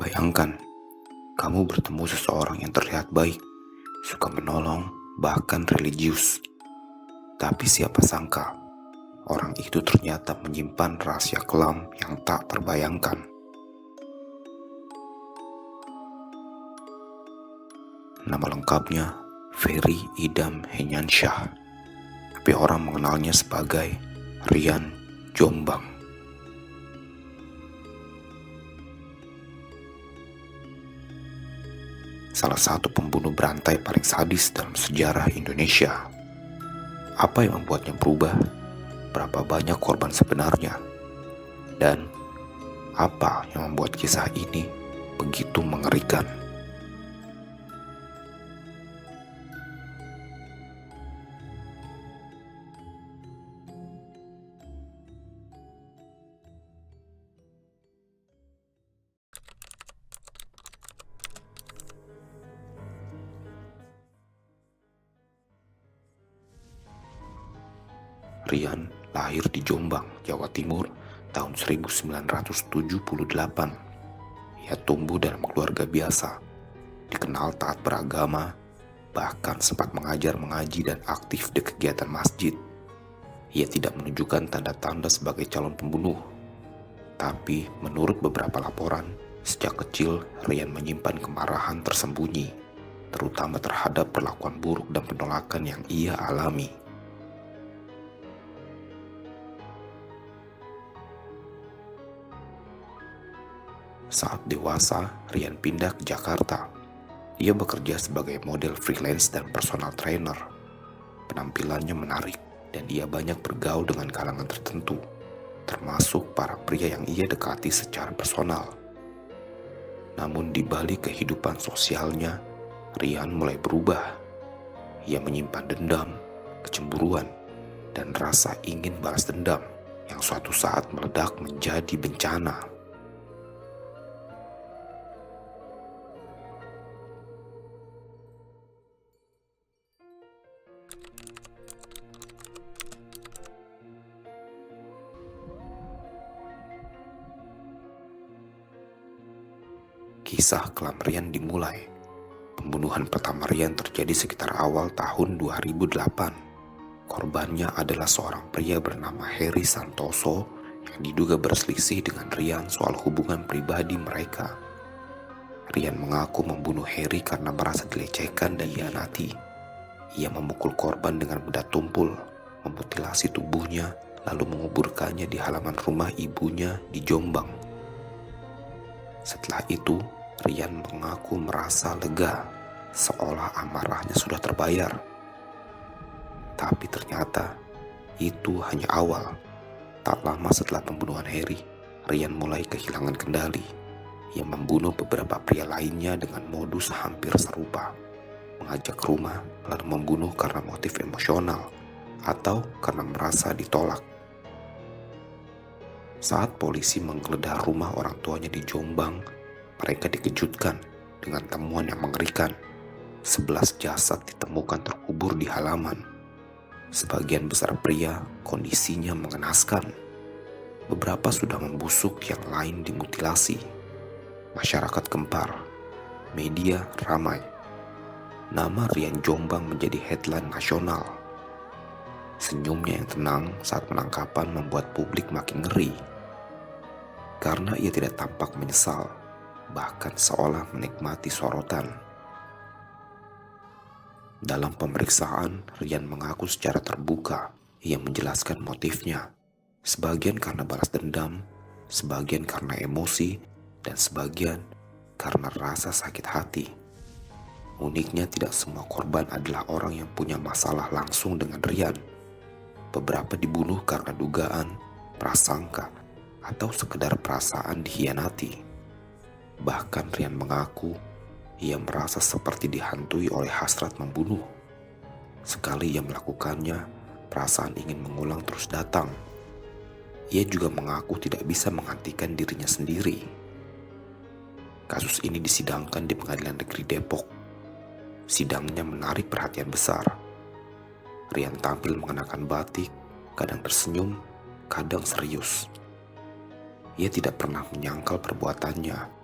Bayangkan, kamu bertemu seseorang yang terlihat baik, suka menolong, bahkan religius. Tapi siapa sangka, orang itu ternyata menyimpan rahasia kelam yang tak terbayangkan. Nama lengkapnya Ferry Idam Henyansyah, tapi orang mengenalnya sebagai Rian Jombang. Salah satu pembunuh berantai paling sadis dalam sejarah Indonesia. Apa yang membuatnya berubah? Berapa banyak korban sebenarnya? Dan apa yang membuat kisah ini begitu mengerikan? Rian lahir di Jombang, Jawa Timur tahun 1978. Ia tumbuh dalam keluarga biasa, dikenal taat beragama, bahkan sempat mengajar mengaji dan aktif di kegiatan masjid. Ia tidak menunjukkan tanda-tanda sebagai calon pembunuh. Tapi menurut beberapa laporan, sejak kecil Rian menyimpan kemarahan tersembunyi, terutama terhadap perlakuan buruk dan penolakan yang ia alami. Saat dewasa, Rian pindah ke Jakarta. Ia bekerja sebagai model freelance dan personal trainer. Penampilannya menarik dan ia banyak bergaul dengan kalangan tertentu, termasuk para pria yang ia dekati secara personal. Namun di balik kehidupan sosialnya, Rian mulai berubah. Ia menyimpan dendam, kecemburuan, dan rasa ingin balas dendam yang suatu saat meledak menjadi bencana. Kisah kelam Rian dimulai. Pembunuhan pertama Rian terjadi sekitar awal tahun 2008. Korbannya adalah seorang pria bernama Heri Santoso yang diduga berselisih dengan Rian soal hubungan pribadi mereka. Rian mengaku membunuh Heri karena merasa dilecehkan dan dihianati. Ia memukul korban dengan benda tumpul, memutilasi tubuhnya, lalu menguburkannya di halaman rumah ibunya di Jombang. Setelah itu, Rian mengaku merasa lega, seolah amarahnya sudah terbayar. Tapi ternyata itu hanya awal. Tak lama setelah pembunuhan Heri, Rian mulai kehilangan kendali. Ia membunuh beberapa pria lainnya dengan modus hampir serupa. Mengajak ke rumah, lalu membunuh karena motif emosional atau karena merasa ditolak. Saat polisi menggeledah rumah orang tuanya di Jombang, mereka dikejutkan dengan temuan yang mengerikan. 11 jasad ditemukan terkubur di halaman. Sebagian besar pria kondisinya mengenaskan. Beberapa sudah membusuk, yang lain dimutilasi. Masyarakat gempar. Media ramai. Nama Rian Jombang menjadi headline nasional. Senyumnya yang tenang saat penangkapan membuat publik makin ngeri. Karena ia tidak tampak menyesal, bahkan seolah menikmati sorotan. Dalam pemeriksaan, Rian mengaku secara terbuka. Ia menjelaskan motifnya. Sebagian karena balas dendam, sebagian karena emosi, dan sebagian karena rasa sakit hati. Uniknya, tidak semua korban adalah orang yang punya masalah langsung dengan Rian. Beberapa dibunuh karena dugaan, prasangka, atau sekedar perasaan dikhianati. Bahkan Rian mengaku ia merasa seperti dihantui oleh hasrat membunuh. Sekali ia melakukannya, perasaan ingin mengulang terus datang. Ia juga mengaku tidak bisa menghentikan dirinya sendiri. Kasus ini disidangkan di Pengadilan Negeri Depok. Sidangnya menarik perhatian besar. Rian tampil mengenakan batik, kadang tersenyum, kadang serius. Ia tidak pernah menyangkal perbuatannya.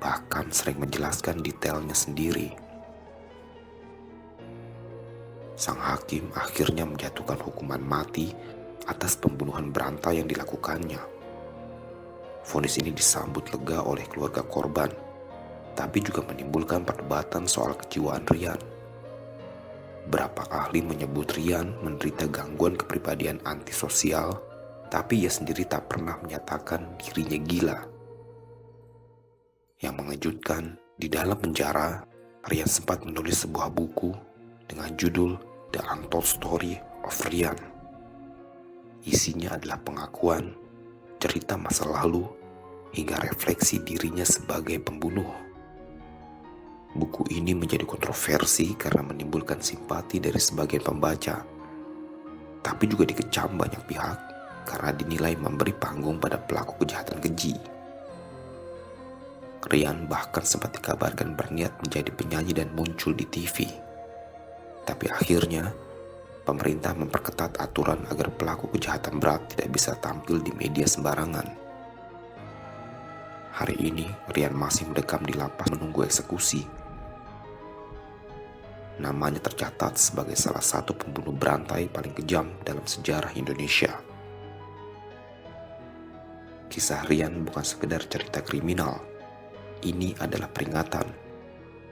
bahkan sering menjelaskan detailnya sendiri. Sang hakim akhirnya menjatuhkan hukuman mati atas pembunuhan berantai yang dilakukannya. Vonis ini disambut lega oleh keluarga korban, tapi juga menimbulkan perdebatan soal kejiwaan Rian. Berapa ahli menyebut Rian menderita gangguan kepribadian antisosial, tapi ia sendiri tak pernah menyatakan dirinya gila. Yang mengejutkan, di dalam penjara, Rian sempat menulis sebuah buku dengan judul The Untold Story of Rian. Isinya adalah pengakuan, cerita masa lalu, hingga refleksi dirinya sebagai pembunuh. Buku ini menjadi kontroversi karena menimbulkan simpati dari sebagian pembaca, tapi juga dikecam banyak pihak karena dinilai memberi panggung pada pelaku kejahatan keji. Rian bahkan sempat dikabarkan berniat menjadi penyanyi dan muncul di TV. Tapi akhirnya, pemerintah memperketat aturan agar pelaku kejahatan berat tidak bisa tampil di media sembarangan. Hari ini, Rian masih mendekam di lapas menunggu eksekusi. Namanya tercatat sebagai salah satu pembunuh berantai paling kejam dalam sejarah Indonesia. Kisah Rian bukan sekedar cerita kriminal. Ini adalah peringatan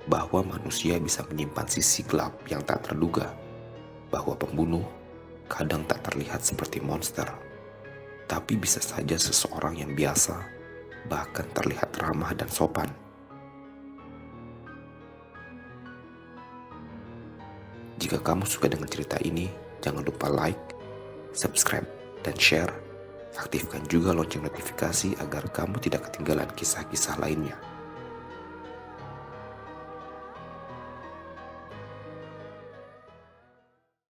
bahwa manusia bisa menyimpan sisi gelap yang tak terduga, bahwa pembunuh kadang tak terlihat seperti monster, tapi bisa saja seseorang yang biasa, bahkan terlihat ramah dan sopan. Jika kamu suka dengan cerita ini, jangan lupa like, subscribe, dan share. Aktifkan juga lonceng notifikasi agar kamu tidak ketinggalan kisah-kisah lainnya.